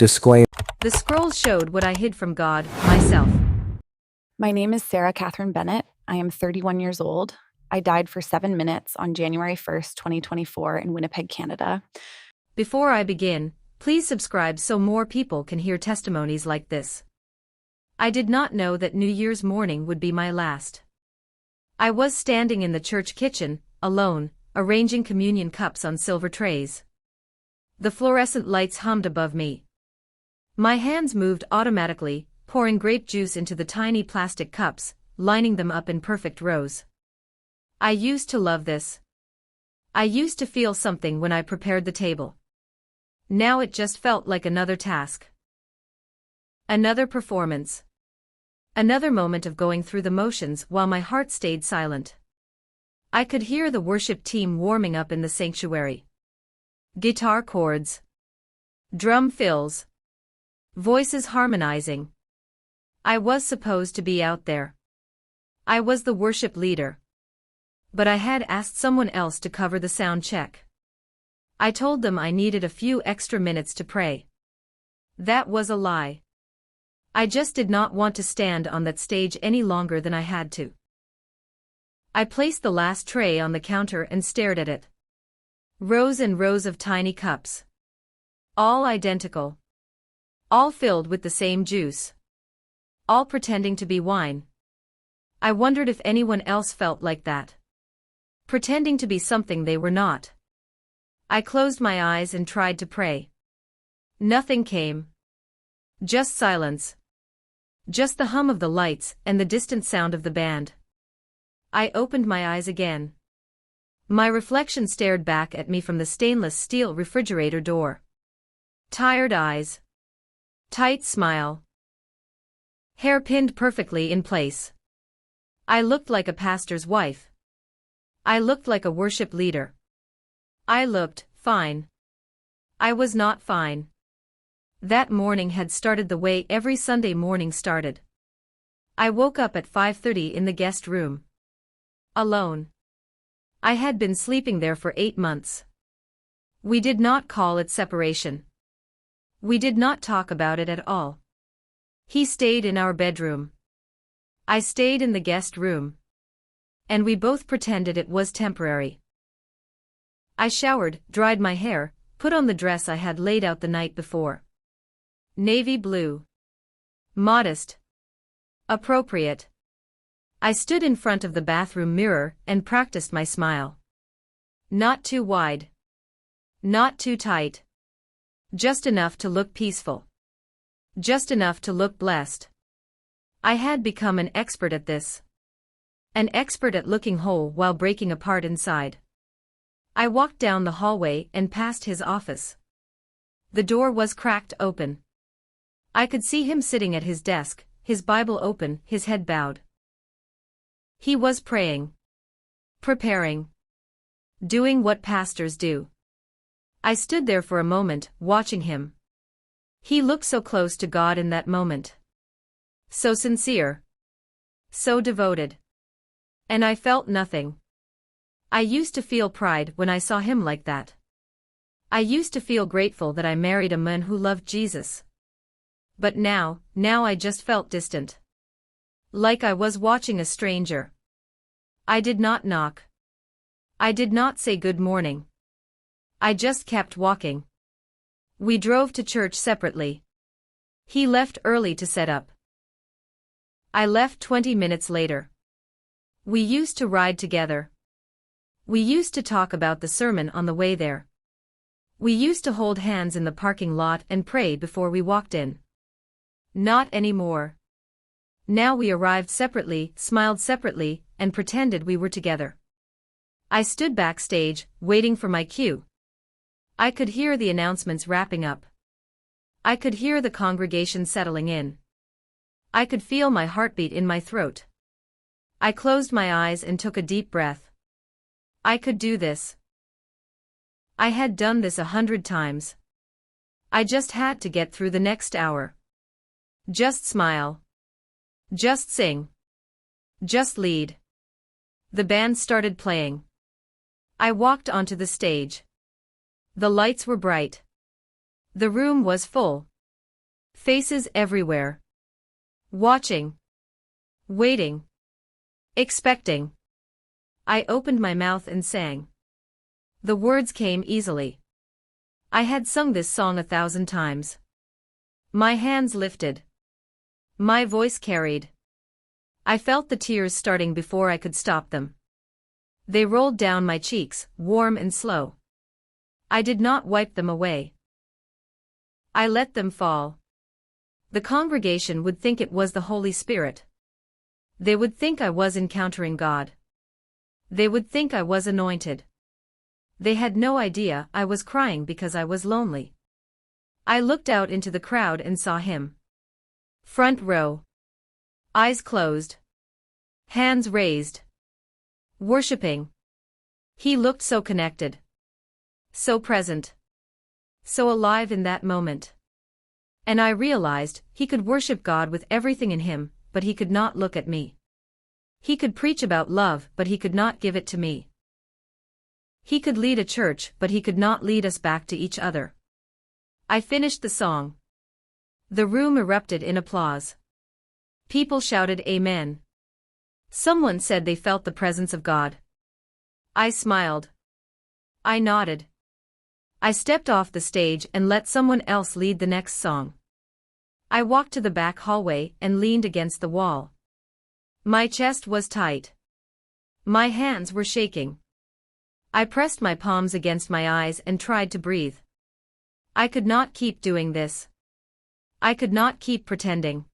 Disclaimer. The scrolls showed what I hid from God, myself. My name is Sarah Catherine Bennett. I am 31 years old. I died for 7 minutes on January 1st, 2024 in Winnipeg, Canada. Before I begin, please subscribe so more people can hear testimonies like this. I did not know that New Year's morning would be my last. I was standing in the church kitchen, alone, arranging communion cups on silver trays. The fluorescent lights hummed above me. My hands moved automatically, pouring grape juice into the tiny plastic cups, lining them up in perfect rows. I used to love this. I used to feel something when I prepared the table. Now it just felt like another task. Another performance. Another moment of going through the motions while my heart stayed silent. I could hear the worship team warming up in the sanctuary. Guitar chords. Drum fills. Voices harmonizing. I was supposed to be out there. I was the worship leader. But I had asked someone else to cover the sound check. I told them I needed a few extra minutes to pray. That was a lie. I just did not want to stand on that stage any longer than I had to. I placed the last tray on the counter and stared at it. Rows and rows of tiny cups. All identical. All filled with the same juice. All pretending to be wine. I wondered if anyone else felt like that. Pretending to be something they were not. I closed my eyes and tried to pray. Nothing came. Just silence. Just the hum of the lights and the distant sound of the band. I opened my eyes again. My reflection stared back at me from the stainless steel refrigerator door. Tired eyes. Tight smile. Hair pinned perfectly in place. I looked like a pastor's wife. I looked like a worship leader. I looked fine. I was not fine. That morning had started the way every Sunday morning started. I woke up at 5:30 in the guest room. Alone. I had been sleeping there for 8 months. We did not call it separation. We did not talk about it at all. He stayed in our bedroom. I stayed in the guest room. And we both pretended it was temporary. I showered, dried my hair, put on the dress I had laid out the night before. Navy blue. Modest. Appropriate. I stood in front of the bathroom mirror and practiced my smile. Not too wide. Not too tight. Just enough to look peaceful. Just enough to look blessed. I had become an expert at this. An expert at looking whole while breaking apart inside. I walked down the hallway and past his office. The door was cracked open. I could see him sitting at his desk, his Bible open, his head bowed. He was praying. Preparing. Doing what pastors do. I stood there for a moment, watching him. He looked so close to God in that moment. So sincere. So devoted. And I felt nothing. I used to feel pride when I saw him like that. I used to feel grateful that I married a man who loved Jesus. But now I just felt distant. Like I was watching a stranger. I did not knock. I did not say good morning. I just kept walking. We drove to church separately. He left early to set up. I left 20 minutes later. We used to ride together. We used to talk about the sermon on the way there. We used to hold hands in the parking lot and pray before we walked in. Not anymore. Now we arrived separately, smiled separately, and pretended we were together. I stood backstage, waiting for my cue. I could hear the announcements wrapping up. I could hear the congregation settling in. I could feel my heartbeat in my throat. I closed my eyes and took a deep breath. I could do this. I had done this 100 times. I just had to get through the next hour. Just smile. Just sing. Just lead. The band started playing. I walked onto the stage. The lights were bright. The room was full. Faces everywhere. Watching. Waiting. Expecting. I opened my mouth and sang. The words came easily. I had sung this song 1,000 times. My hands lifted. My voice carried. I felt the tears starting before I could stop them. They rolled down my cheeks, warm and slow. I did not wipe them away. I let them fall. The congregation would think it was the Holy Spirit. They would think I was encountering God. They would think I was anointed. They had no idea I was crying because I was lonely. I looked out into the crowd and saw him. Front row. Eyes closed. Hands raised. Worshipping. He looked so connected. So present. So alive in that moment. And I realized he could worship God with everything in him, but he could not look at me. He could preach about love, but he could not give it to me. He could lead a church, but he could not lead us back to each other. I finished the song. The room erupted in applause. People shouted amen. Someone said they felt the presence of God. I smiled. I nodded. I stepped off the stage and let someone else lead the next song. I walked to the back hallway and leaned against the wall. My chest was tight. My hands were shaking. I pressed my palms against my eyes and tried to breathe. I could not keep doing this. I could not keep pretending.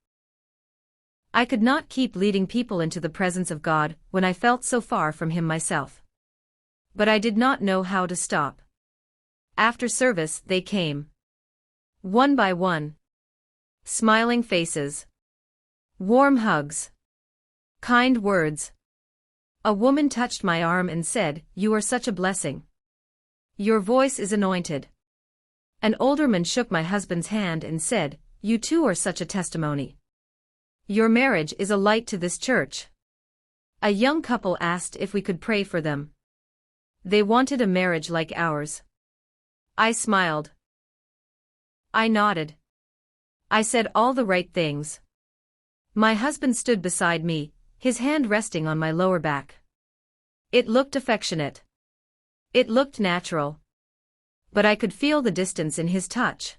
I could not keep leading people into the presence of God when I felt so far from Him myself. But I did not know how to stop. After service, they came. One by one. Smiling faces. Warm hugs. Kind words. A woman touched my arm and said, "You are such a blessing. Your voice is anointed." An older man shook my husband's hand and said, "You too are such a testimony. Your marriage is a light to this church." A young couple asked if we could pray for them. They wanted a marriage like ours. I smiled. I nodded. I said all the right things. My husband stood beside me, his hand resting on my lower back. It looked affectionate. It looked natural. But I could feel the distance in his touch.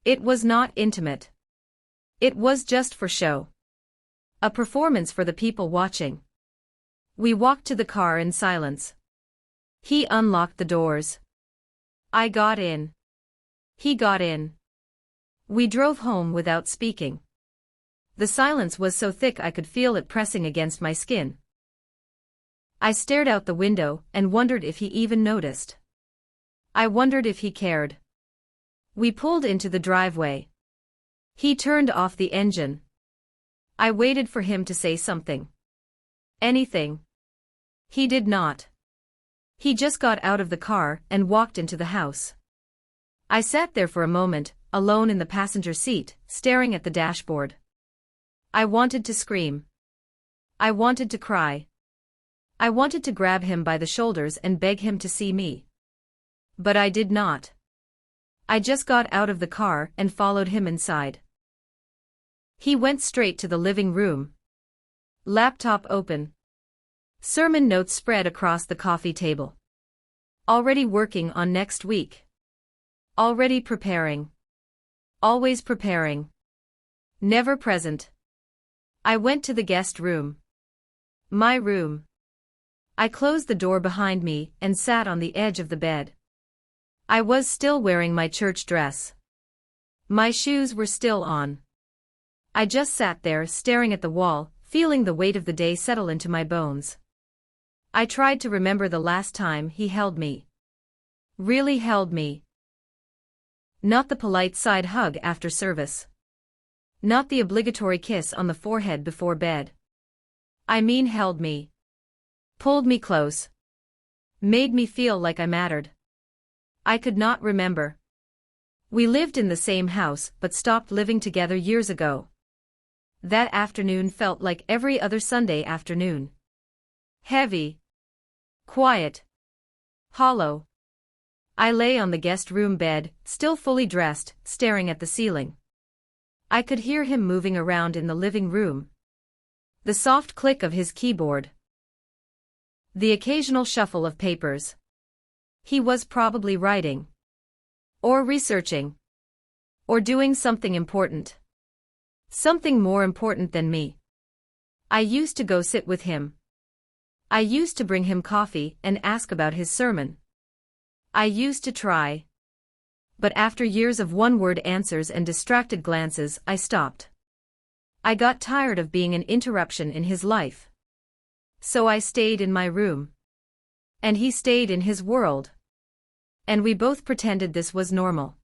It was not intimate. It was just for show. A performance for the people watching. We walked to the car in silence. He unlocked the doors. I got in. He got in. We drove home without speaking. The silence was so thick I could feel it pressing against my skin. I stared out the window and wondered if he even noticed. I wondered if he cared. We pulled into the driveway. He turned off the engine. I waited for him to say something. Anything. He did not. He just got out of the car and walked into the house. I sat there for a moment, alone in the passenger seat, staring at the dashboard. I wanted to scream. I wanted to cry. I wanted to grab him by the shoulders and beg him to see me. But I did not. I just got out of the car and followed him inside. He went straight to the living room. Laptop open. Sermon notes spread across the coffee table. Already working on next week. Already preparing. Always preparing. Never present. I went to the guest room. My room. I closed the door behind me and sat on the edge of the bed. I was still wearing my church dress. My shoes were still on. I just sat there staring at the wall, feeling the weight of the day settle into my bones. I tried to remember the last time he held me. Really held me. Not the polite side hug after service. Not the obligatory kiss on the forehead before bed. I mean held me. Pulled me close. Made me feel like I mattered. I could not remember. We lived in the same house but stopped living together years ago. That afternoon felt like every other Sunday afternoon. Heavy. Quiet. Hollow. I lay on the guest room bed, still fully dressed, staring at the ceiling. I could hear him moving around in the living room. The soft click of his keyboard. The occasional shuffle of papers. He was probably writing. Or researching. Or doing something important. Something more important than me. I used to go sit with him. I used to bring him coffee and ask about his sermon. I used to try. But after years of one-word answers and distracted glances, I stopped. I got tired of being an interruption in his life. So I stayed in my room. And he stayed in his world. And we both pretended this was normal.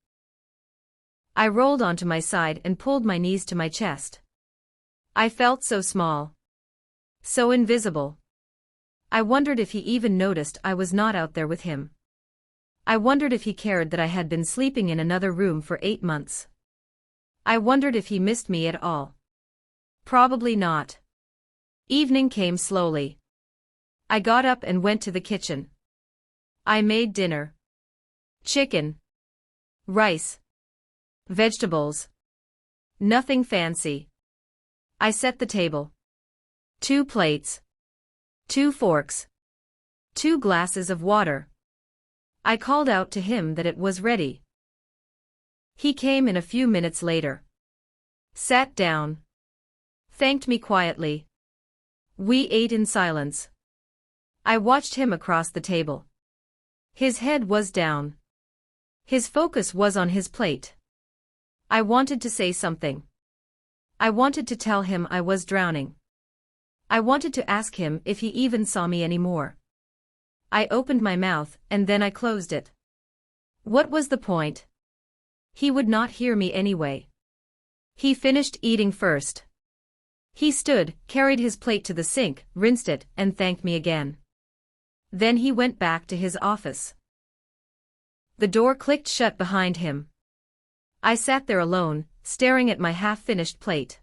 I rolled onto my side and pulled my knees to my chest. I felt so small. So invisible. I wondered if he even noticed I was not out there with him. I wondered if he cared that I had been sleeping in another room for 8 months. I wondered if he missed me at all. Probably not. Evening came slowly. I got up and went to the kitchen. I made dinner. Chicken. Rice. Vegetables. Nothing fancy. I set the table. 2 plates. 2 forks. 2 glasses of water. I called out to him that it was ready. He came in a few minutes later. Sat down. Thanked me quietly. We ate in silence. I watched him across the table. His head was down. His focus was on his plate. I wanted to say something. I wanted to tell him I was drowning. I wanted to ask him if he even saw me anymore. I opened my mouth, and then I closed it. What was the point? He would not hear me anyway. He finished eating first. He stood, carried his plate to the sink, rinsed it, and thanked me again. Then he went back to his office. The door clicked shut behind him. I sat there alone, staring at my half-finished plate.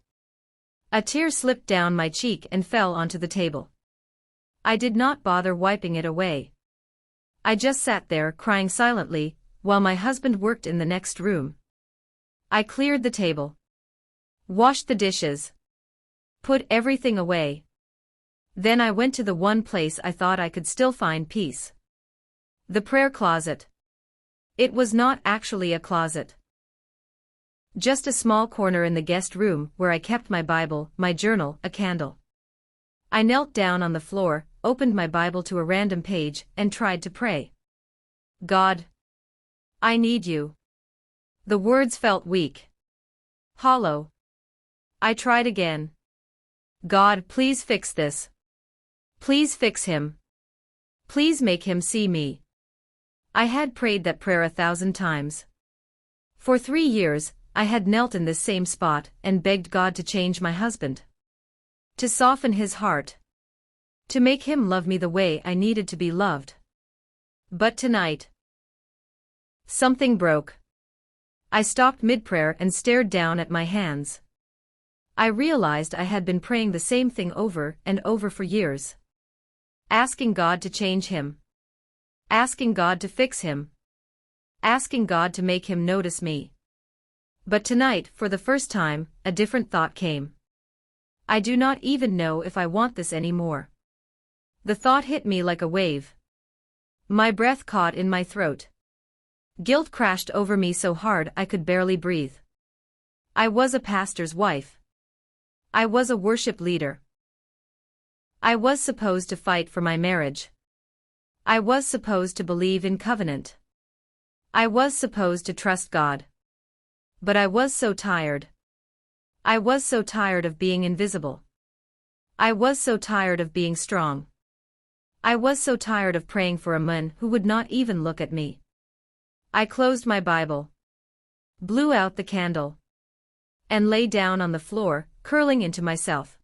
A tear slipped down my cheek and fell onto the table. I did not bother wiping it away. I just sat there crying silently, while my husband worked in the next room. I cleared the table. Washed the dishes. Put everything away. Then I went to the one place I thought I could still find peace. The prayer closet. It was not actually a closet. Just a small corner in the guest room where I kept my Bible, my journal, a candle. I knelt down on the floor, opened my Bible to a random page, and tried to pray. God, I need you. The words felt weak. Hollow. I tried again. God, please fix this. Please fix him. Please make him see me. I had prayed that prayer 1,000 times. For 3 years, I had knelt in this same spot and begged God to change my husband. To soften his heart. To make him love me the way I needed to be loved. But tonight, something broke. I stopped mid-prayer and stared down at my hands. I realized I had been praying the same thing over and over for years. Asking God to change him. Asking God to fix him. Asking God to make him notice me. But tonight, for the first time, a different thought came. I do not even know if I want this anymore. The thought hit me like a wave. My breath caught in my throat. Guilt crashed over me so hard I could barely breathe. I was a pastor's wife. I was a worship leader. I was supposed to fight for my marriage. I was supposed to believe in covenant. I was supposed to trust God. But I was so tired. I was so tired of being invisible. I was so tired of being strong. I was so tired of praying for a man who would not even look at me. I closed my Bible. Blew out the candle. And lay down on the floor, curling into myself.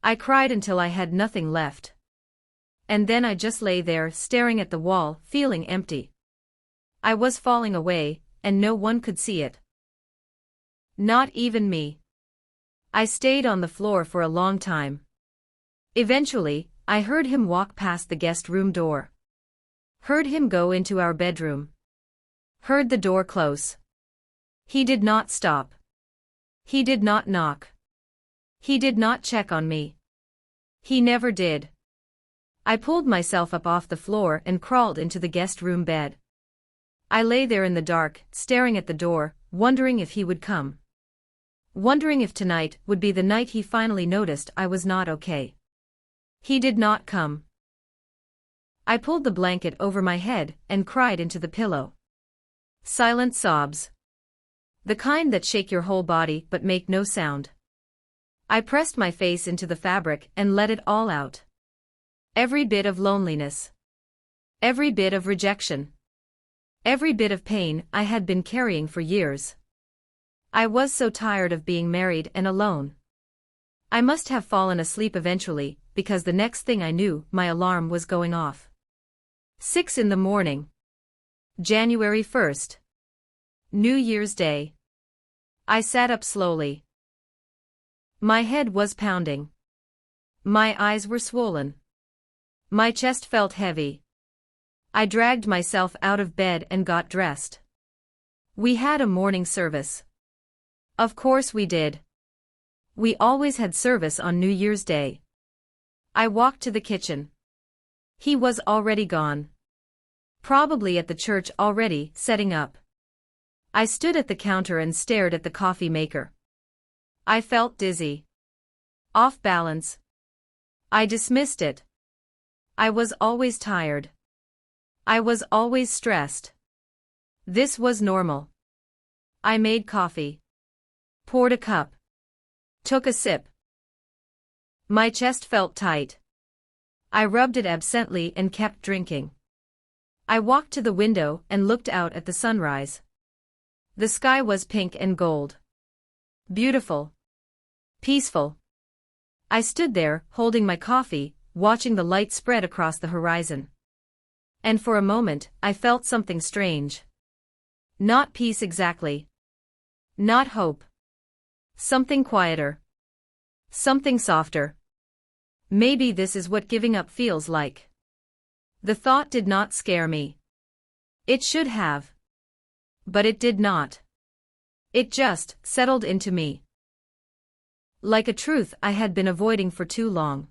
I cried until I had nothing left. And then I just lay there staring at the wall, feeling empty. I was falling away, and no one could see it. Not even me. I stayed on the floor for a long time. Eventually, I heard him walk past the guest room door. Heard him go into our bedroom. Heard the door close. He did not stop. He did not knock. He did not check on me. He never did. I pulled myself up off the floor and crawled into the guest room bed. I lay there in the dark, staring at the door, wondering if he would come. Wondering if tonight would be the night he finally noticed I was not okay. He did not come. I pulled the blanket over my head and cried into the pillow. Silent sobs. The kind that shake your whole body but make no sound. I pressed my face into the fabric and let it all out. Every bit of loneliness. Every bit of rejection. Every bit of pain I had been carrying for years. I was so tired of being married and alone. I must have fallen asleep eventually, because the next thing I knew, my alarm was going off. 6 in the morning. January 1st. New Year's Day. I sat up slowly. My head was pounding. My eyes were swollen. My chest felt heavy. I dragged myself out of bed and got dressed. We had a morning service. Of course we did. We always had service on New Year's Day. I walked to the kitchen. He was already gone. Probably at the church already, setting up. I stood at the counter and stared at the coffee maker. I felt dizzy. Off balance. I dismissed it. I was always tired. I was always stressed. This was normal. I made coffee. Poured a cup. Took a sip. My chest felt tight. I rubbed it absently and kept drinking. I walked to the window and looked out at the sunrise. The sky was pink and gold. Beautiful. Peaceful. I stood there, holding my coffee, watching the light spread across the horizon. And for a moment, I felt something strange. Not peace exactly. Not hope. Something quieter. Something softer. Maybe this is what giving up feels like. The thought did not scare me. It should have. But it did not. It just settled into me. Like a truth I had been avoiding for too long.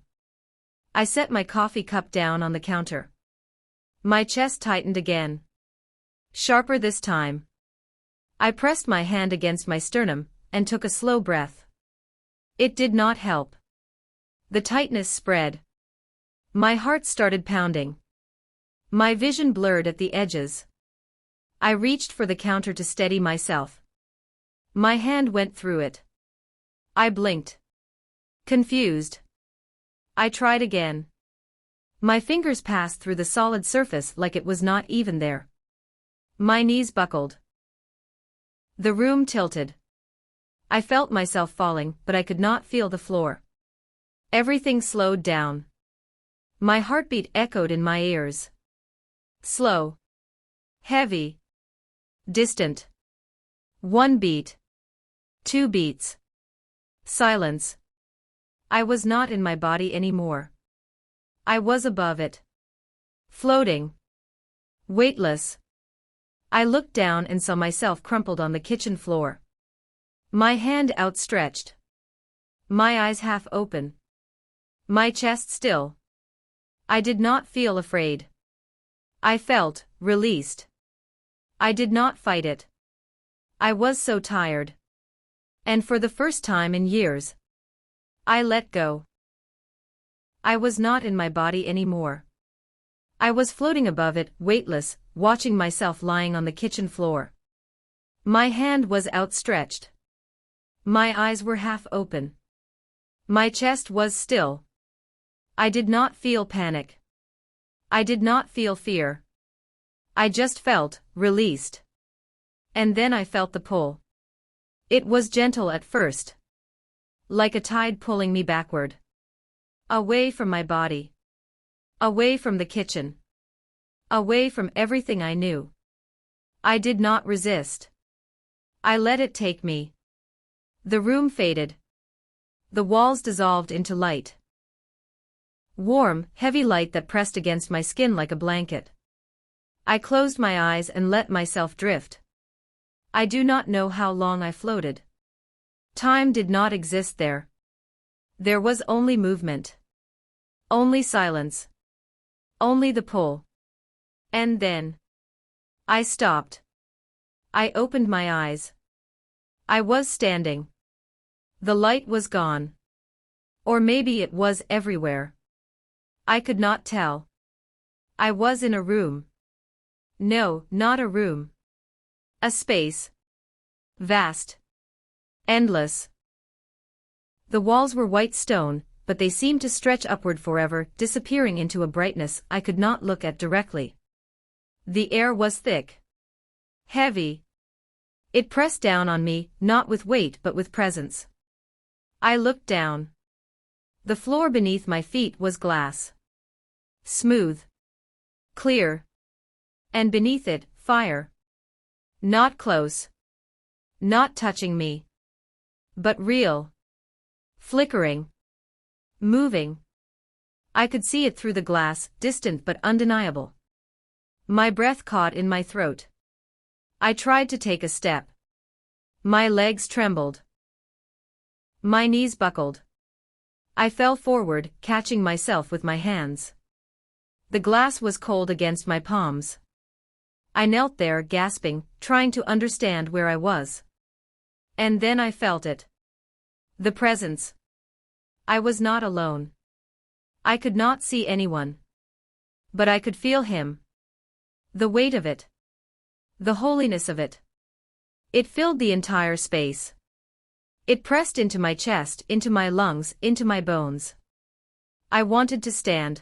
I set my coffee cup down on the counter. My chest tightened again. Sharper this time. I pressed my hand against my sternum and took a slow breath. It did not help. The tightness spread. My heart started pounding. My vision blurred at the edges. I reached for the counter to steady myself. My hand went through it. I blinked. Confused. I tried again. My fingers passed through the solid surface like it was not even there. My knees buckled. The room tilted. I felt myself falling, but I could not feel the floor. Everything slowed down. My heartbeat echoed in my ears. Slow. Heavy. Distant. 1 beat. 2 beats. Silence. I was not in my body anymore. I was above it. Floating. Weightless. I looked down and saw myself crumpled on the kitchen floor. My hand outstretched. My eyes half open. My chest still. I did not feel afraid. I felt released. I did not fight it. I was so tired. And for the first time in years, I let go. I was not in my body anymore. I was floating above it, weightless, watching myself lying on the kitchen floor. My hand was outstretched. My eyes were half open. My chest was still. I did not feel panic. I did not feel fear. I just felt released. And then I felt the pull. It was gentle at first. Like a tide pulling me backward. Away from my body. Away from the kitchen. Away from everything I knew. I did not resist. I let it take me. The room faded. The walls dissolved into light. Warm, heavy light that pressed against my skin like a blanket. I closed my eyes and let myself drift. I do not know how long I floated. Time did not exist there. There was only movement. Only silence. Only the pull. And then I stopped. I opened my eyes. I was standing. The light was gone. Or maybe it was everywhere. I could not tell. I was in a room. No, not a room. A space. Vast. Endless. The walls were white stone, but they seemed to stretch upward forever, disappearing into a brightness I could not look at directly. The air was thick. Heavy. It pressed down on me, not with weight but with presence. I looked down. The floor beneath my feet was glass. Smooth. Clear. And beneath it, fire. Not close. Not touching me. But real. Flickering. Moving. I could see it through the glass, distant but undeniable. My breath caught in my throat. I tried to take a step. My legs trembled. My knees buckled. I fell forward, catching myself with my hands. The glass was cold against my palms. I knelt there, gasping, trying to understand where I was. And then I felt it. The presence. I was not alone. I could not see anyone. But I could feel him. The weight of it. The holiness of it. It filled the entire space. It pressed into my chest, into my lungs, into my bones. I wanted to stand.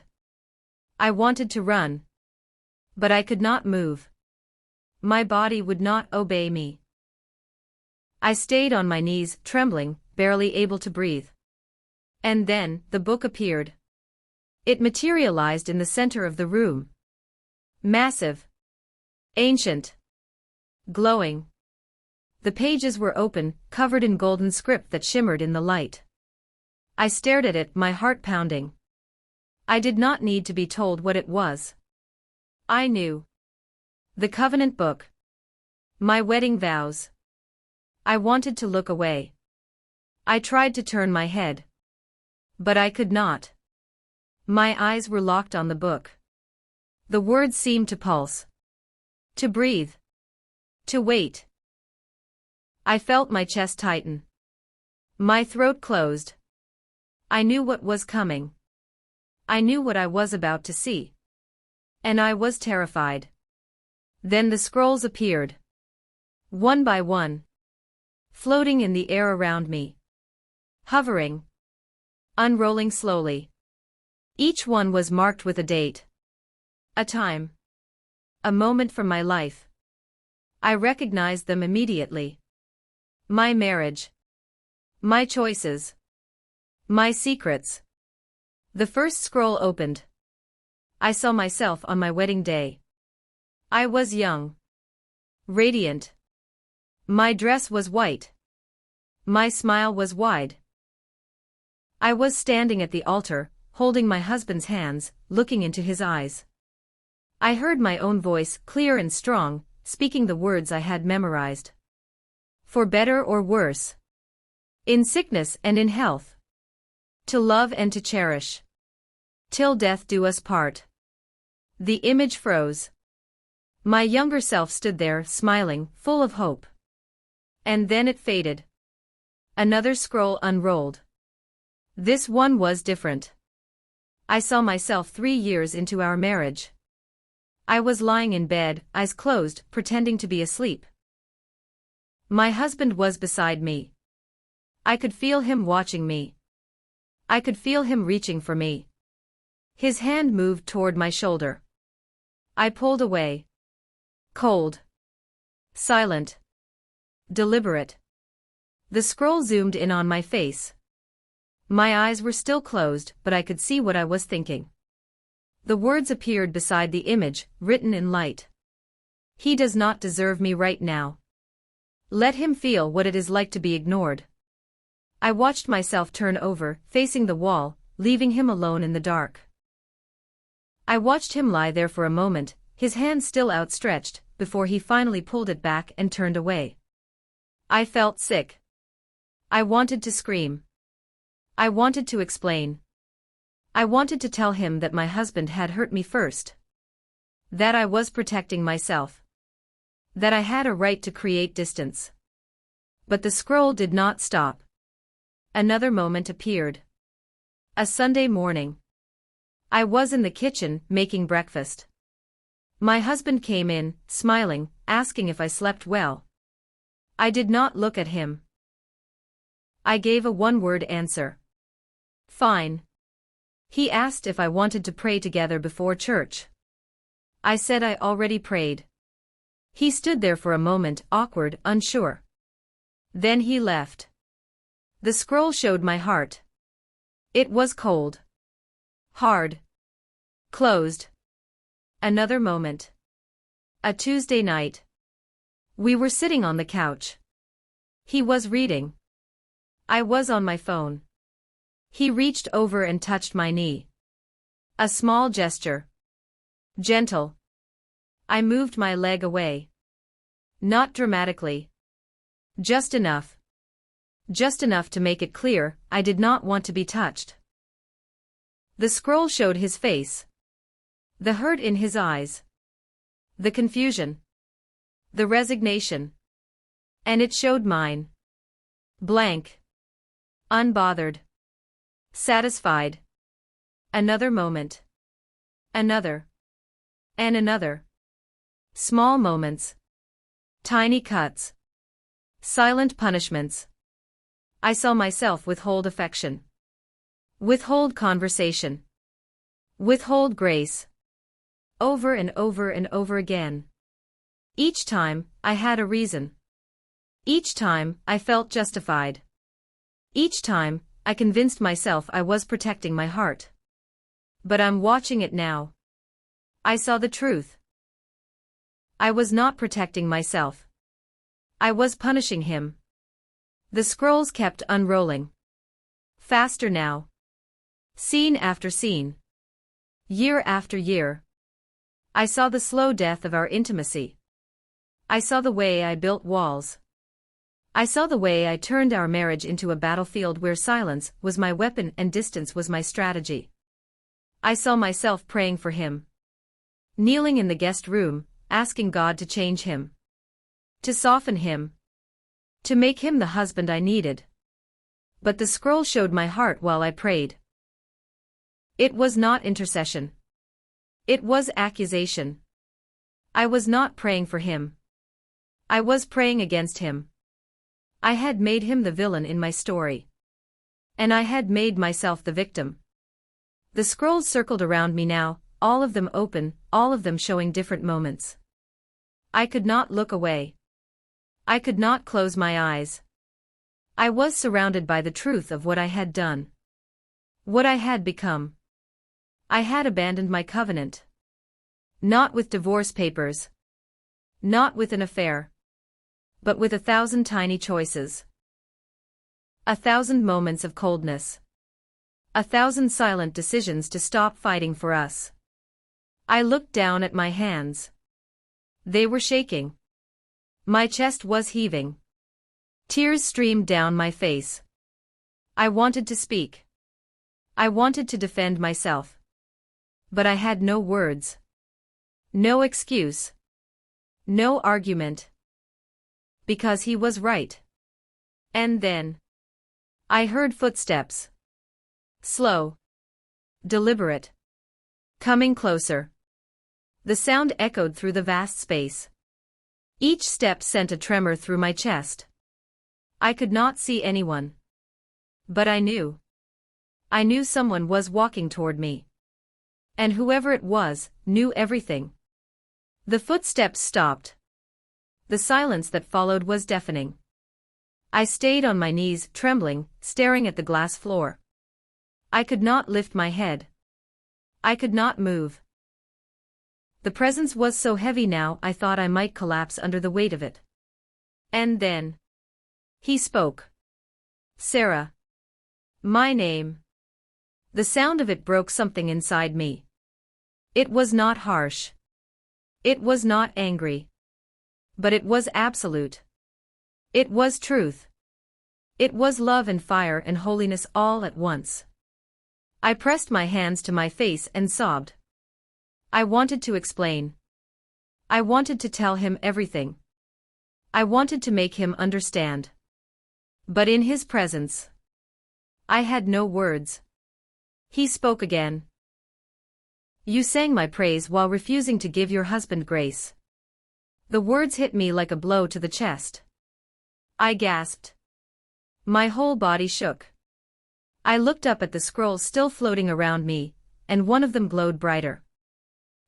I wanted to run. But I could not move. My body would not obey me. I stayed on my knees, trembling, barely able to breathe. And then, the book appeared. It materialized in the center of the room. Massive. Ancient. Glowing. The pages were open, covered in golden script that shimmered in the light. I stared at it, my heart pounding. I did not need to be told what it was. I knew. The covenant book. My wedding vows. I wanted to look away. I tried to turn my head. But I could not. My eyes were locked on the book. The words seemed to pulse. To breathe. To wait. I felt my chest tighten. My throat closed. I knew what was coming. I knew what I was about to see. And I was terrified. Then the scrolls appeared. One by one. Floating in the air around me. Hovering. Unrolling slowly. Each one was marked with a date. A time. A moment from my life. I recognized them immediately. My marriage. My choices. My secrets. The first scroll opened. I saw myself on my wedding day. I was young. Radiant. My dress was white. My smile was wide. I was standing at the altar, holding my husband's hands, looking into his eyes. I heard my own voice, clear and strong, speaking the words I had memorized. For better or worse. In sickness and in health. To love and to cherish. Till death do us part. The image froze. My younger self stood there, smiling, full of hope. And then it faded. Another scroll unrolled. This one was different. I saw myself 3 years into our marriage. I was lying in bed, eyes closed, pretending to be asleep. My husband was beside me. I could feel him watching me. I could feel him reaching for me. His hand moved toward my shoulder. I pulled away. Cold. Silent. Deliberate. The scroll zoomed in on my face. My eyes were still closed, but I could see what I was thinking. The words appeared beside the image, written in light. He does not deserve me right now. Let him feel what it is like to be ignored. I watched myself turn over, facing the wall, leaving him alone in the dark. I watched him lie there for a moment, his hand still outstretched, before he finally pulled it back and turned away. I felt sick. I wanted to scream. I wanted to explain. I wanted to tell him that my husband had hurt me first. That I was protecting myself. That I had a right to create distance. But the scroll did not stop. Another moment appeared. A Sunday morning. I was in the kitchen, making breakfast. My husband came in, smiling, asking if I slept well. I did not look at him. I gave a one-word answer. Fine. He asked if I wanted to pray together before church. I said I already prayed. He stood there for a moment, awkward, unsure. Then he left. The scroll showed my heart. It was cold. Hard. Closed. Another moment. A Tuesday night. We were sitting on the couch. He was reading. I was on my phone. He reached over and touched my knee. A small gesture. Gentle. I moved my leg away. Not dramatically. Just enough. Just enough to make it clear I did not want to be touched. The scroll showed his face. The hurt in his eyes. The confusion. The resignation. And it showed mine. Blank. Unbothered. Satisfied. Another moment. Another. And another. Small moments. Tiny cuts. Silent punishments. I saw myself withhold affection. Withhold conversation. Withhold grace. Over and over and over again. Each time, I had a reason. Each time, I felt justified. Each time, I convinced myself I was protecting my heart. But I'm watching it now. I saw the truth. I was not protecting myself. I was punishing him. The scrolls kept unrolling. Faster now. Scene after scene. Year after year. I saw the slow death of our intimacy. I saw the way I built walls. I saw the way I turned our marriage into a battlefield where silence was my weapon and distance was my strategy. I saw myself praying for him. Kneeling in the guest room, asking God to change him. To soften him. To make him the husband I needed. But the scroll showed my heart while I prayed. It was not intercession. It was accusation. I was not praying for him. I was praying against him. I had made him the villain in my story. And I had made myself the victim. The scrolls circled around me now, all of them open, all of them showing different moments. I could not look away. I could not close my eyes. I was surrounded by the truth of what I had done. What I had become. I had abandoned my covenant. Not with divorce papers. Not with an affair. But with 1,000 tiny choices. 1,000 moments of coldness. 1,000 silent decisions to stop fighting for us. I looked down at my hands. They were shaking. My chest was heaving. Tears streamed down my face. I wanted to speak. I wanted to defend myself. But I had no words. No excuse. No argument. Because he was right. And then I heard footsteps. Slow. Deliberate. Coming closer. The sound echoed through the vast space. Each step sent a tremor through my chest. I could not see anyone. But I knew. I knew someone was walking toward me. And whoever it was, knew everything. The footsteps stopped. The silence that followed was deafening. I stayed on my knees, trembling, staring at the glass floor. I could not lift my head. I could not move. The presence was so heavy now I thought I might collapse under the weight of it. And then he spoke. Sarah. My name. The sound of it broke something inside me. It was not harsh. It was not angry. But it was absolute. It was truth. It was love and fire and holiness all at once. I pressed my hands to my face and sobbed. I wanted to explain. I wanted to tell him everything. I wanted to make him understand. But in his presence, I had no words. He spoke again. You sang my praise while refusing to give your husband grace. The words hit me like a blow to the chest. I gasped. My whole body shook. I looked up at the scrolls still floating around me, and one of them glowed brighter.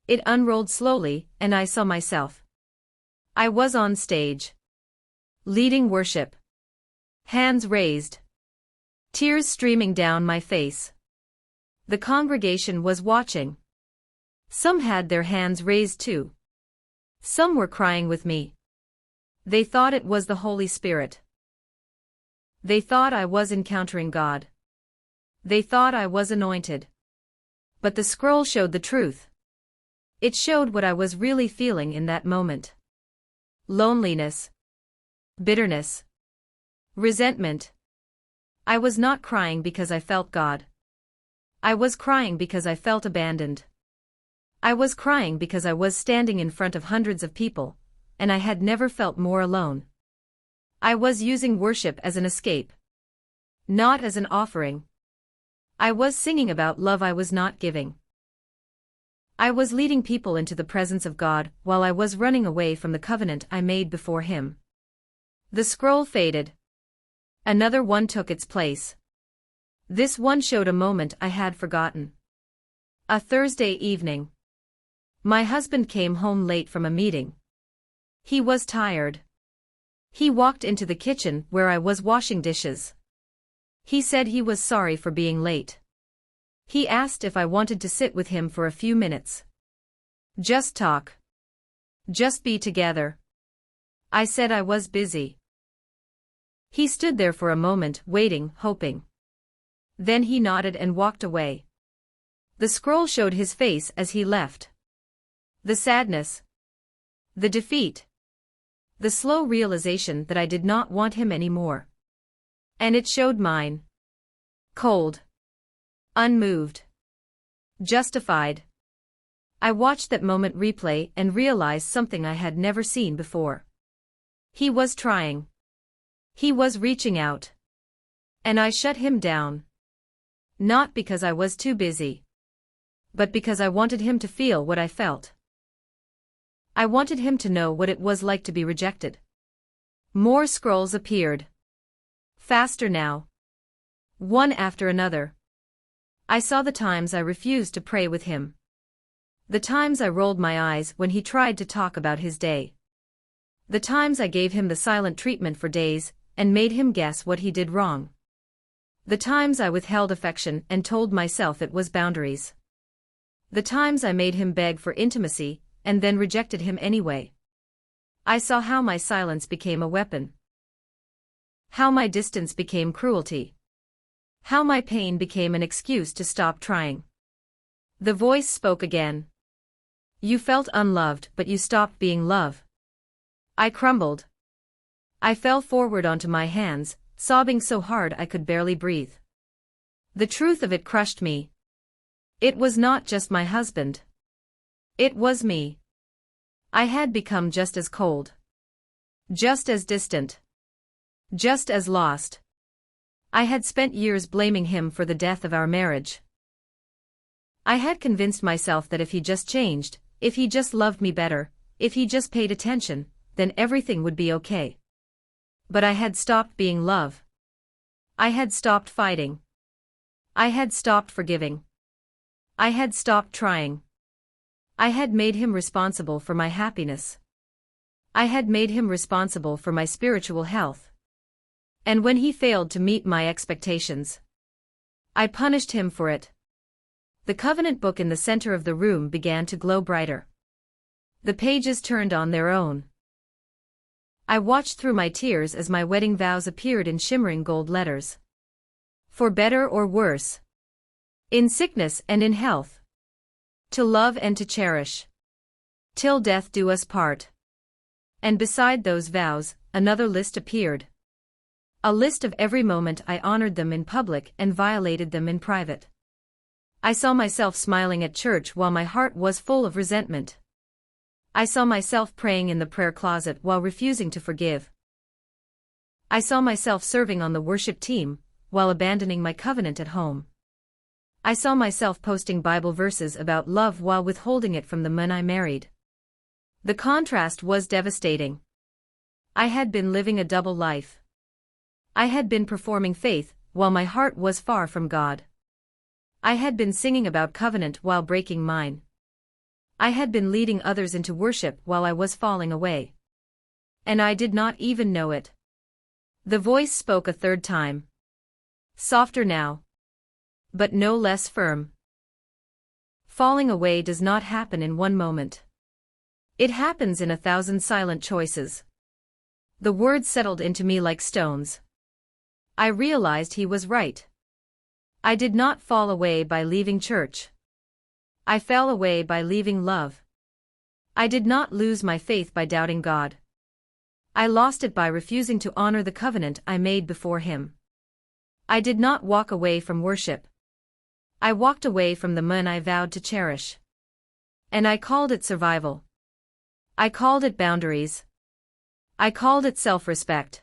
It unrolled slowly, and I saw myself. I was on stage, leading worship. Hands raised. Tears streaming down my face. The congregation was watching. Some had their hands raised too. Some were crying with me. They thought it was the Holy Spirit. They thought I was encountering God. They thought I was anointed. But the scroll showed the truth. It showed what I was really feeling in that moment. Loneliness. Bitterness. Resentment. I was not crying because I felt God. I was crying because I felt abandoned. I was crying because I was standing in front of hundreds of people, and I had never felt more alone. I was using worship as an escape, not as an offering. I was singing about love I was not giving. I was leading people into the presence of God while I was running away from the covenant I made before Him. The scroll faded. Another one took its place. This one showed a moment I had forgotten. A Thursday evening. My husband came home late from a meeting. He was tired. He walked into the kitchen where I was washing dishes. He said he was sorry for being late. He asked if I wanted to sit with him for a few minutes. Just talk. Just be together. I said I was busy. He stood there for a moment, waiting, hoping. Then he nodded and walked away. The scroll showed his face as he left. The sadness. The defeat. The slow realization that I did not want him anymore. And it showed mine. Cold. Unmoved. Justified. I watched that moment replay and realized something I had never seen before. He was trying. He was reaching out. And I shut him down. Not because I was too busy. But because I wanted him to feel what I felt. I wanted him to know what it was like to be rejected. More scrolls appeared. Faster now. One after another. I saw the times I refused to pray with him. The times I rolled my eyes when he tried to talk about his day. The times I gave him the silent treatment for days and made him guess what he did wrong. The times I withheld affection and told myself it was boundaries. The times I made him beg for intimacy and then rejected him anyway. I saw how my silence became a weapon. How my distance became cruelty. How my pain became an excuse to stop trying. The voice spoke again. You felt unloved, but you stopped being love. I crumbled. I fell forward onto my hands, sobbing so hard I could barely breathe. The truth of it crushed me. It was not just my husband. It was me. I had become just as cold. Just as distant. Just as lost. I had spent years blaming him for the death of our marriage. I had convinced myself that if he just changed, if he just loved me better, if he just paid attention, then everything would be okay. But I had stopped being love. I had stopped fighting. I had stopped forgiving. I had stopped trying. I had made him responsible for my happiness. I had made him responsible for my spiritual health. And when he failed to meet my expectations, I punished him for it. The covenant book in the center of the room began to glow brighter. The pages turned on their own. I watched through my tears as my wedding vows appeared in shimmering gold letters. For better or worse. In sickness and in health. To love and to cherish. Till death do us part. And beside those vows, another list appeared. A list of every moment I honored them in public and violated them in private. I saw myself smiling at church while my heart was full of resentment. I saw myself praying in the prayer closet while refusing to forgive. I saw myself serving on the worship team while abandoning my covenant at home. I saw myself posting Bible verses about love while withholding it from the men I married. The contrast was devastating. I had been living a double life. I had been performing faith while my heart was far from God. I had been singing about covenant while breaking mine. I had been leading others into worship while I was falling away. And I did not even know it. The voice spoke a third time. Softer now. But no less firm. Falling away does not happen in one moment. It happens in 1,000 silent choices. The words settled into me like stones. I realized he was right. I did not fall away by leaving church. I fell away by leaving love. I did not lose my faith by doubting God. I lost it by refusing to honor the covenant I made before Him. I did not walk away from worship. I walked away from the men I vowed to cherish. And I called it survival. I called it boundaries. I called it self-respect.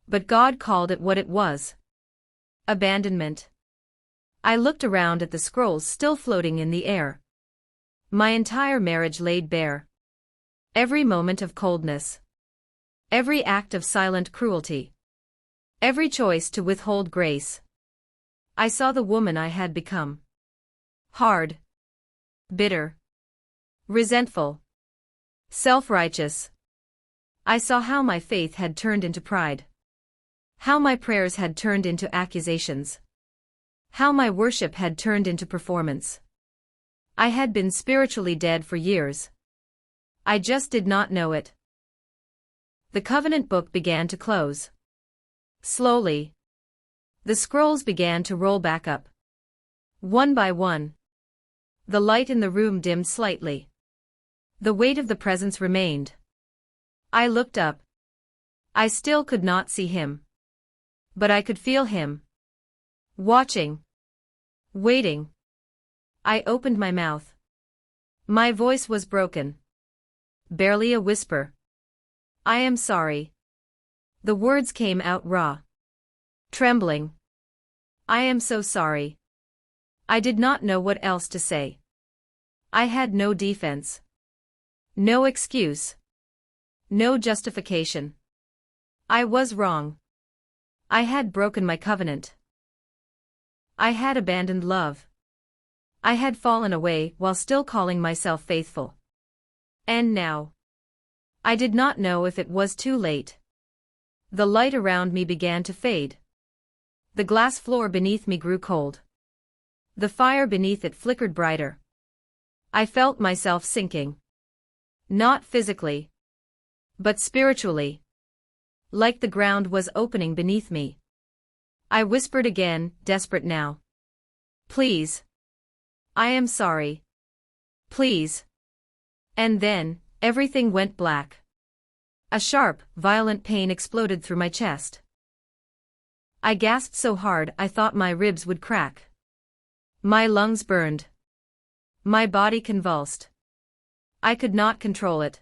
But God called it what it was. Abandonment. I looked around at the scrolls still floating in the air. My entire marriage laid bare. Every moment of coldness. Every act of silent cruelty. Every choice to withhold grace. I saw the woman I had become. Hard. Bitter. Resentful. Self-righteous. I saw how my faith had turned into pride. How my prayers had turned into accusations. How my worship had turned into performance. I had been spiritually dead for years. I just did not know it. The covenant book began to close. Slowly. The scrolls began to roll back up. One by one. The light in the room dimmed slightly. The weight of the presence remained. I looked up. I still could not see him. But I could feel him. Watching. Waiting. I opened my mouth. My voice was broken. Barely a whisper. I am sorry. The words came out raw. Trembling. I am so sorry. I did not know what else to say. I had no defense. No excuse. No justification. I was wrong. I had broken my covenant. I had abandoned love. I had fallen away while still calling myself faithful. And now. I did not know if it was too late. The light around me began to fade. The glass floor beneath me grew cold. The fire beneath it flickered brighter. I felt myself sinking. Not physically. But spiritually. Like the ground was opening beneath me. I whispered again, desperate now. Please. I am sorry. Please. And then, everything went black. A sharp, violent pain exploded through my chest. I gasped so hard I thought my ribs would crack. My lungs burned. My body convulsed. I could not control it.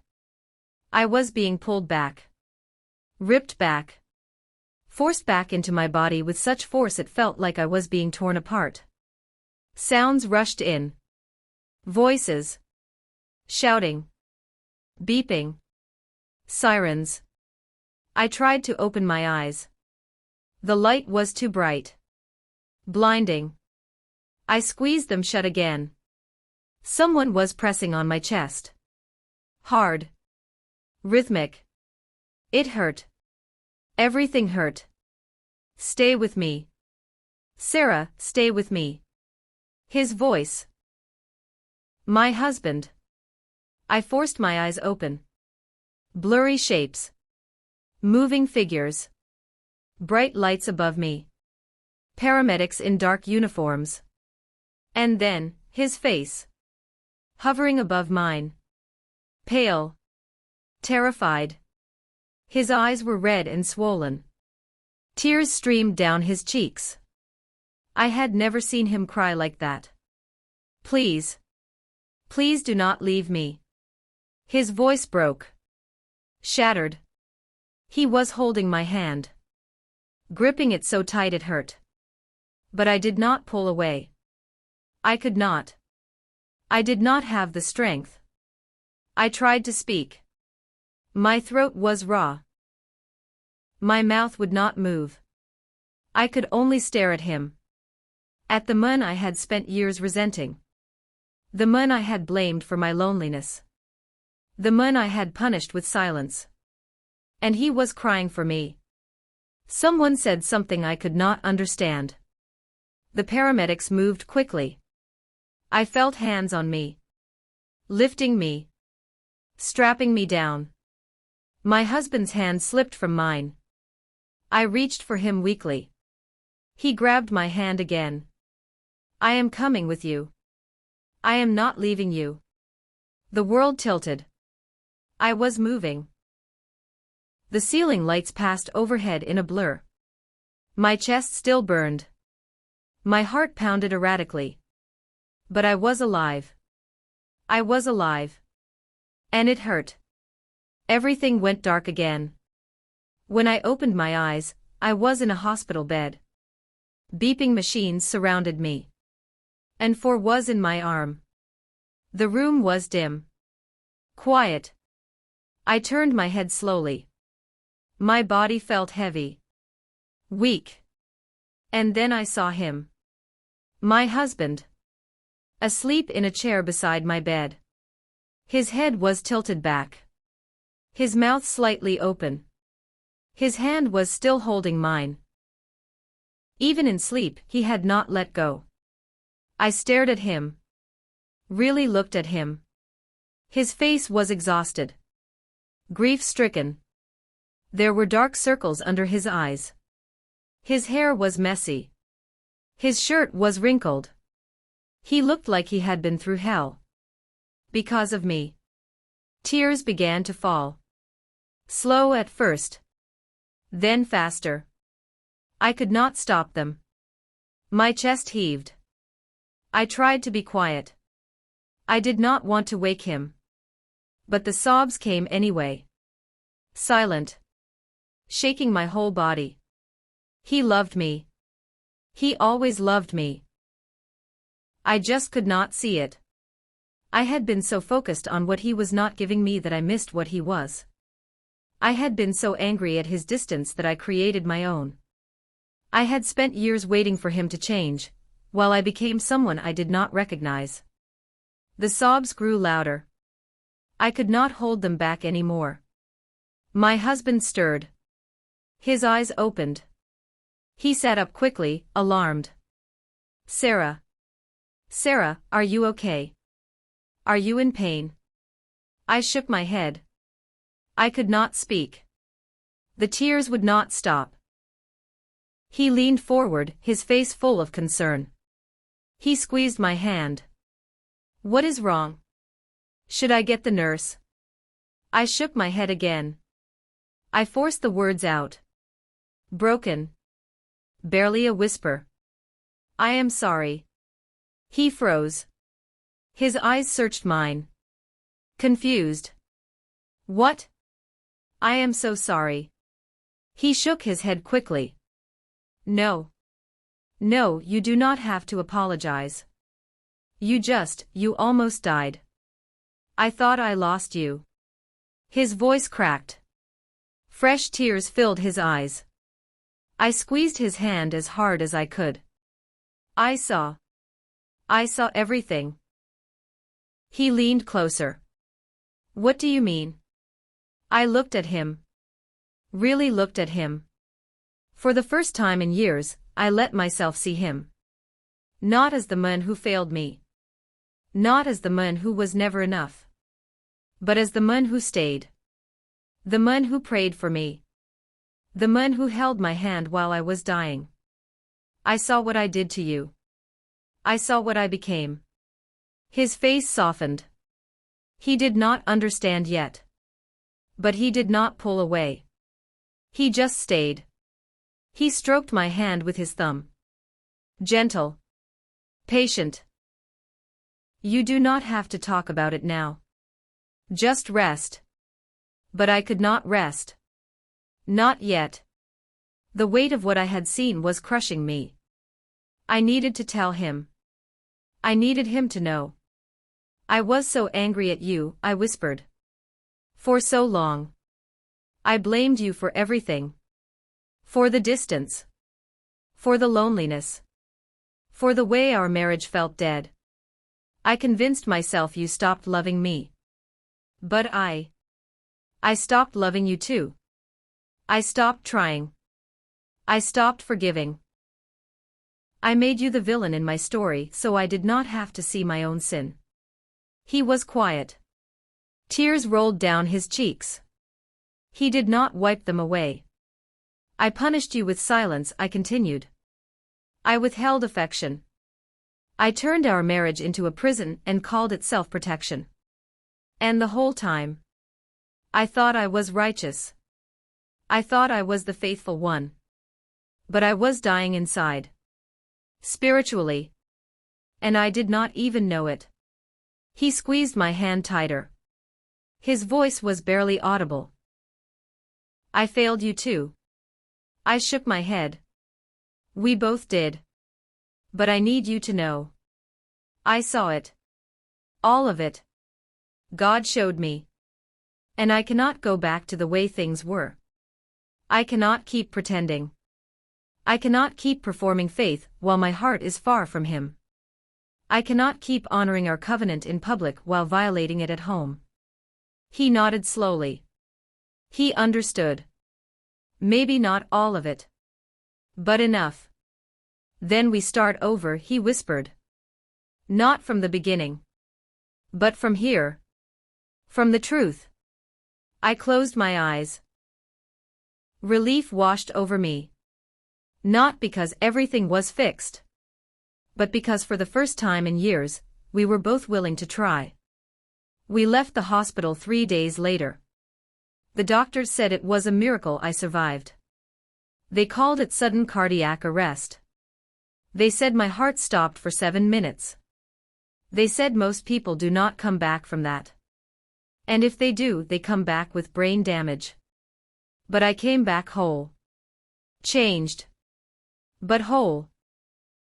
I was being pulled back. Ripped back. Forced back into my body with such force it felt like I was being torn apart. Sounds rushed in. Voices. Shouting. Beeping. Sirens. I tried to open my eyes. The light was too bright. Blinding. I squeezed them shut again. Someone was pressing on my chest. Hard. Rhythmic. It hurt. Everything hurt. Stay with me. Sarah, stay with me. His voice. My husband. I forced my eyes open. Blurry shapes. Moving figures. Bright lights above me. Paramedics in dark uniforms. And then, his face. Hovering above mine. Pale. Terrified. His eyes were red and swollen. Tears streamed down his cheeks. I had never seen him cry like that. Please. Please do not leave me. His voice broke. Shattered. He was holding my hand. Gripping it so tight it hurt. But I did not pull away. I could not. I did not have the strength. I tried to speak. My throat was raw. My mouth would not move. I could only stare at him. At the man I had spent years resenting. The man I had blamed for my loneliness. The man I had punished with silence. And he was crying for me. Someone said something I could not understand. The paramedics moved quickly. I felt hands on me. Lifting me. Strapping me down. My husband's hand slipped from mine. I reached for him weakly. He grabbed my hand again. I am coming with you. I am not leaving you. The world tilted. I was moving. The ceiling lights passed overhead in a blur. My chest still burned. My heart pounded erratically. But I was alive. I was alive. And it hurt. Everything went dark again. When I opened my eyes, I was in a hospital bed. Beeping machines surrounded me. And 4 was in my arm. The room was dim. Quiet. I turned my head slowly. My body felt heavy. Weak. And then I saw him. My husband. Asleep in a chair beside my bed. His head was tilted back. His mouth slightly open. His hand was still holding mine. Even in sleep, he had not let go. I stared at him. Really looked at him. His face was exhausted. Grief-stricken. There were dark circles under his eyes. His hair was messy. His shirt was wrinkled. He looked like he had been through hell. Because of me. Tears began to fall. Slow at first. Then faster. I could not stop them. My chest heaved. I tried to be quiet. I did not want to wake him. But the sobs came anyway. Silent. Shaking my whole body. He loved me. He always loved me. I just could not see it. I had been so focused on what he was not giving me that I missed what he was. I had been so angry at his distance that I created my own. I had spent years waiting for him to change, while I became someone I did not recognize. The sobs grew louder. I could not hold them back anymore. My husband stirred. His eyes opened. He sat up quickly, alarmed. Sarah. Sarah, are you okay? Are you in pain? I shook my head. I could not speak. The tears would not stop. He leaned forward, his face full of concern. He squeezed my hand. What is wrong? Should I get the nurse? I shook my head again. I forced the words out. Broken. Barely a whisper. I am sorry. He froze. His eyes searched mine. Confused. What? I am so sorry. He shook his head quickly. No. No, you do not have to apologize. You almost died. I thought I lost you. His voice cracked. Fresh tears filled his eyes. I squeezed his hand as hard as I could. I saw everything. He leaned closer. What do you mean? I looked at him. Really looked at him. For the first time in years, I let myself see him. Not as the man who failed me. Not as the man who was never enough. But as the man who stayed. The man who prayed for me. The man who held my hand while I was dying. I saw what I did to you. I saw what I became. His face softened. He did not understand yet. But he did not pull away. He just stayed. He stroked my hand with his thumb. Gentle. Patient. You do not have to talk about it now. Just rest. But I could not rest. Not yet. The weight of what I had seen was crushing me. I needed to tell him. I needed him to know. I was so angry at you, I whispered. For so long. I blamed you for everything. For the distance. For the loneliness. For the way our marriage felt dead. I convinced myself you stopped loving me. But I stopped loving you too. I stopped trying. I stopped forgiving. I made you the villain in my story so I did not have to see my own sin. He was quiet. Tears rolled down his cheeks. He did not wipe them away. I punished you with silence, I continued. I withheld affection. I turned our marriage into a prison and called it self-protection. And the whole time, I thought I was righteous. I thought I was the faithful one. But I was dying inside. Spiritually. And I did not even know it. He squeezed my hand tighter. His voice was barely audible. I failed you too. I shook my head. We both did. But I need you to know. I saw it. All of it. God showed me. And I cannot go back to the way things were. I cannot keep pretending. I cannot keep performing faith while my heart is far from Him. I cannot keep honoring our covenant in public while violating it at home. He nodded slowly. He understood. Maybe not all of it. But enough. Then we start over, he whispered. Not from the beginning. But from here. From the truth. I closed my eyes. Relief washed over me. Not because everything was fixed. But because for the first time in years, we were both willing to try. We left the hospital 3 days later. The doctors said it was a miracle I survived. They called it sudden cardiac arrest. They said my heart stopped for 7 minutes. They said most people do not come back from that. And if they do, they come back with brain damage. But I came back whole. Changed. But whole.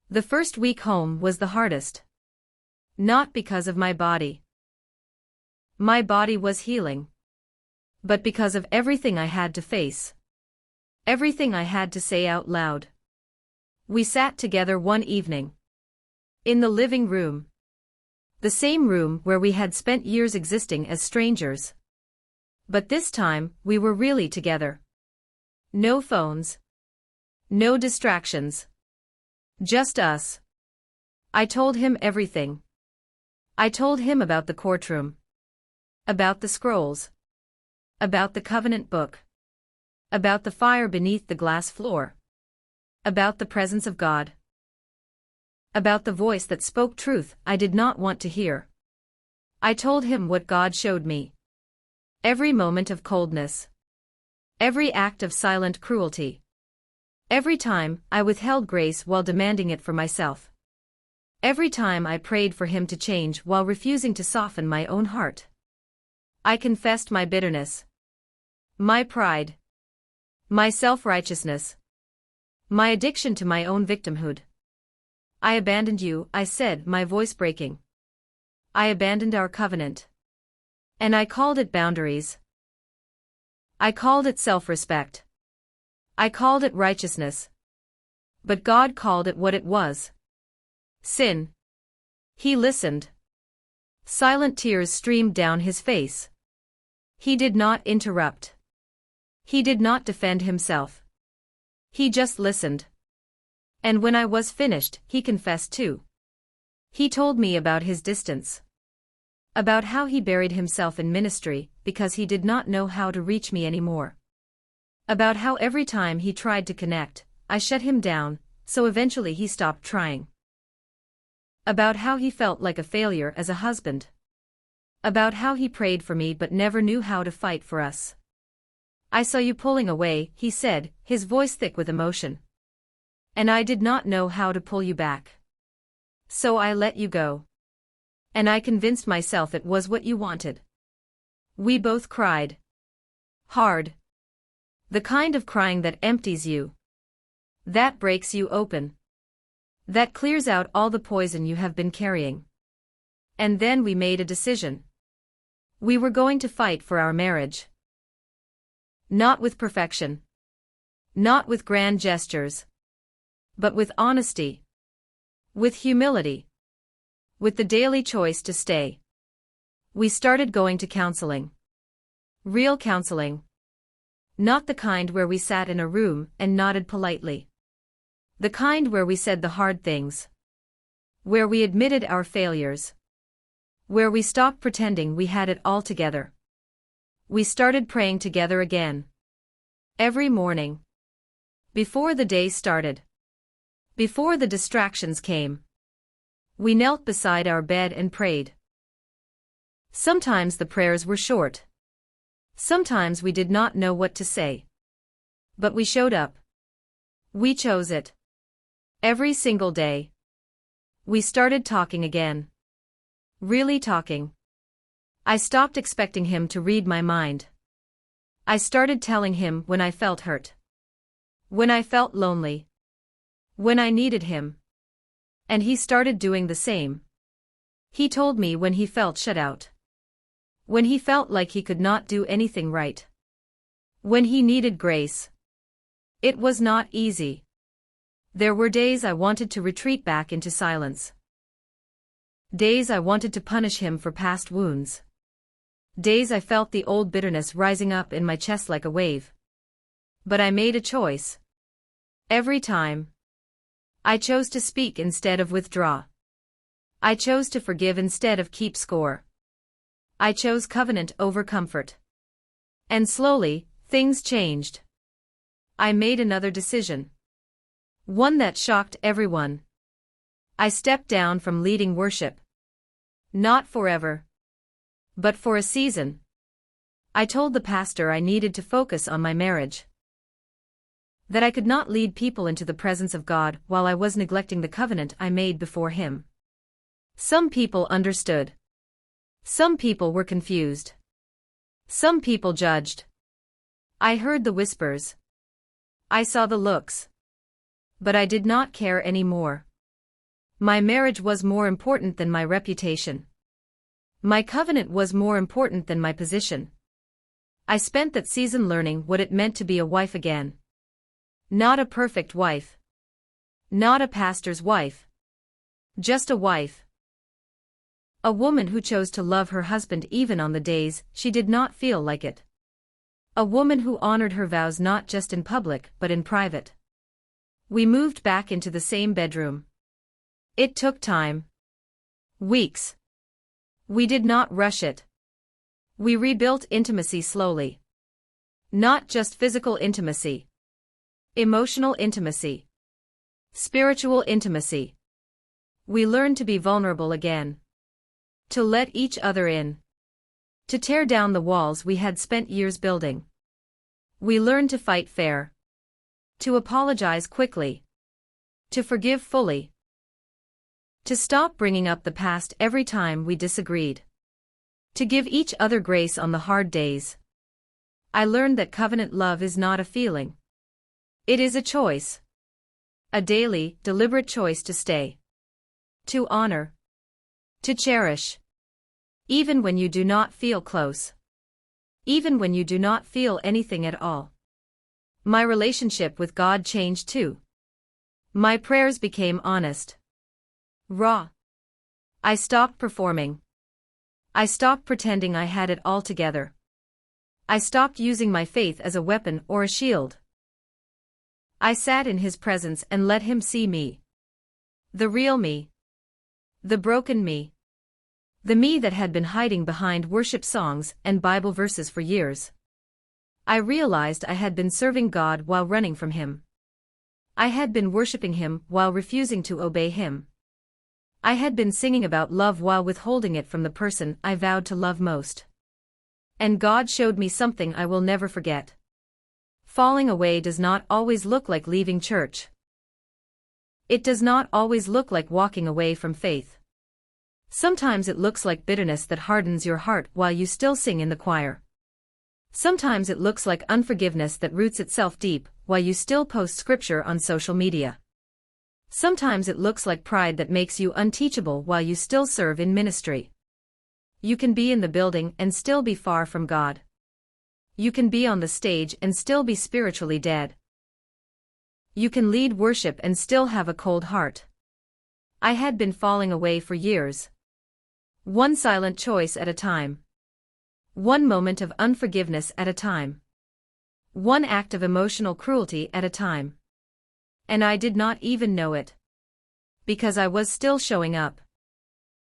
The first week home was the hardest. Not because of my body. My body was healing. But because of everything I had to face. Everything I had to say out loud. We sat together one evening. In the living room. The same room where we had spent years existing as strangers. But this time, we were really together. No phones. No distractions. Just us. I told him everything. I told him about the courtroom. About the scrolls. About the covenant book. About the fire beneath the glass floor. About the presence of God. About the voice that spoke truth I did not want to hear. I told him what God showed me. Every moment of coldness. Every act of silent cruelty. Every time I withheld grace while demanding it for myself. Every time I prayed for him to change while refusing to soften my own heart. I confessed my bitterness. My pride. My self-righteousness. My addiction to my own victimhood. I abandoned you, I said, my voice breaking. I abandoned our covenant. And I called it boundaries. I called it self-respect. I called it righteousness. But God called it what it was. Sin. He listened. Silent tears streamed down his face. He did not interrupt. He did not defend himself. He just listened. And when I was finished, he confessed too. He told me about his distance. About how he buried himself in ministry because he did not know how to reach me anymore. About how every time he tried to connect, I shut him down, so eventually he stopped trying. About how he felt like a failure as a husband. About how he prayed for me but never knew how to fight for us. I saw you pulling away, he said, his voice thick with emotion. And I did not know how to pull you back. So I let you go. And I convinced myself it was what you wanted. We both cried. Hard. The kind of crying that empties you. That breaks you open. That clears out all the poison you have been carrying. And then we made a decision. We were going to fight for our marriage. Not with perfection. Not with grand gestures. But with honesty. With humility. With the daily choice to stay. We started going to counseling. Real counseling. Not the kind where we sat in a room and nodded politely. The kind where we said the hard things. Where we admitted our failures. Where we stopped pretending we had it all together. We started praying together again. Every morning. Before the day started. Before the distractions came. We knelt beside our bed and prayed. Sometimes the prayers were short. Sometimes we did not know what to say. But we showed up. We chose it. Every single day. We started talking again. Really talking. I stopped expecting him to read my mind. I started telling him when I felt hurt. When I felt lonely. When I needed him. And he started doing the same. He told me when he felt shut out. When he felt like he could not do anything right. When he needed grace. It was not easy. There were days I wanted to retreat back into silence. Days I wanted to punish him for past wounds. Days I felt the old bitterness rising up in my chest like a wave. But I made a choice. Every time. I chose to speak instead of withdraw. I chose to forgive instead of keep score. I chose covenant over comfort. And slowly, things changed. I made another decision. One that shocked everyone. I stepped down from leading worship. Not forever. But for a season. I told the pastor I needed to focus on my marriage. That I could not lead people into the presence of God while I was neglecting the covenant I made before Him. Some people understood. Some people were confused. Some people judged. I heard the whispers. I saw the looks. But I did not care anymore. My marriage was more important than my reputation. My covenant was more important than my position. I spent that season learning what it meant to be a wife again. Not a perfect wife. Not a pastor's wife. Just a wife. A woman who chose to love her husband even on the days she did not feel like it. A woman who honored her vows not just in public but in private. We moved back into the same bedroom. It took time. Weeks. We did not rush it. We rebuilt intimacy slowly. Not just physical intimacy. Emotional intimacy. Spiritual intimacy. We learned to be vulnerable again. To let each other in. To tear down the walls we had spent years building. We learned to fight fair. To apologize quickly. To forgive fully. To stop bringing up the past every time we disagreed. To give each other grace on the hard days. I learned that covenant love is not a feeling. It is a choice. A daily, deliberate choice to stay. To honor. To cherish. Even when you do not feel close. Even when you do not feel anything at all. My relationship with God changed too. My prayers became honest. Raw. I stopped performing. I stopped pretending I had it all together. I stopped using my faith as a weapon or a shield. I sat in His presence and let Him see me. The real me. The broken me. The me that had been hiding behind worship songs and Bible verses for years. I realized I had been serving God while running from Him. I had been worshiping Him while refusing to obey Him. I had been singing about love while withholding it from the person I vowed to love most. And God showed me something I will never forget. Falling away does not always look like leaving church. It does not always look like walking away from faith. Sometimes it looks like bitterness that hardens your heart while you still sing in the choir. Sometimes it looks like unforgiveness that roots itself deep while you still post scripture on social media. Sometimes it looks like pride that makes you unteachable while you still serve in ministry. You can be in the building and still be far from God. You can be on the stage and still be spiritually dead. You can lead worship and still have a cold heart. I had been falling away for years. One silent choice at a time. One moment of unforgiveness at a time. One act of emotional cruelty at a time. And I did not even know it. Because I was still showing up.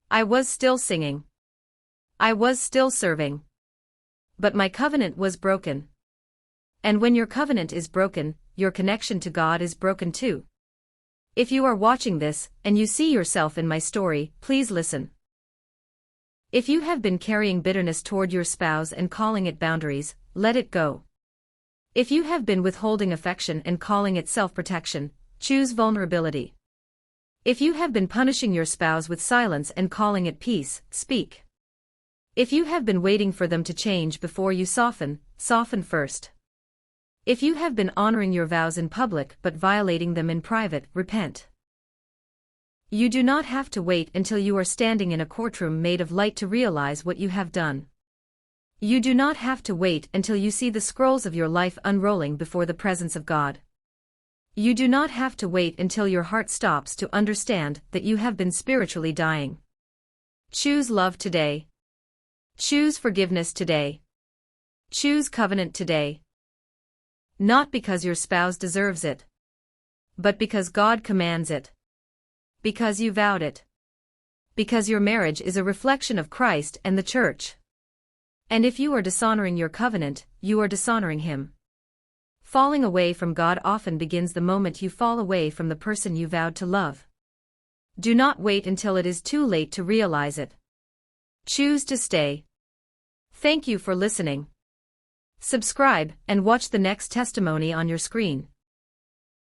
I was still singing. I was still serving. But my covenant was broken. And when your covenant is broken, your connection to God is broken too. If you are watching this, and you see yourself in my story, please listen. If you have been carrying bitterness toward your spouse and calling it boundaries, let it go. If you have been withholding affection and calling it self-protection, choose vulnerability. If you have been punishing your spouse with silence and calling it peace, speak. If you have been waiting for them to change before you soften, soften first. If you have been honoring your vows in public but violating them in private, repent. You do not have to wait until you are standing in a courtroom made of light to realize what you have done. You do not have to wait until you see the scrolls of your life unrolling before the presence of God. You do not have to wait until your heart stops to understand that you have been spiritually dying. Choose love today. Choose forgiveness today. Choose covenant today. Not because your spouse deserves it, but because God commands it. Because you vowed it. Because your marriage is a reflection of Christ and the church. And if you are dishonoring your covenant, you are dishonoring Him. Falling away from God often begins the moment you fall away from the person you vowed to love. Do not wait until it is too late to realize it. Choose to stay. Thank you for listening. Subscribe and watch the next testimony on your screen.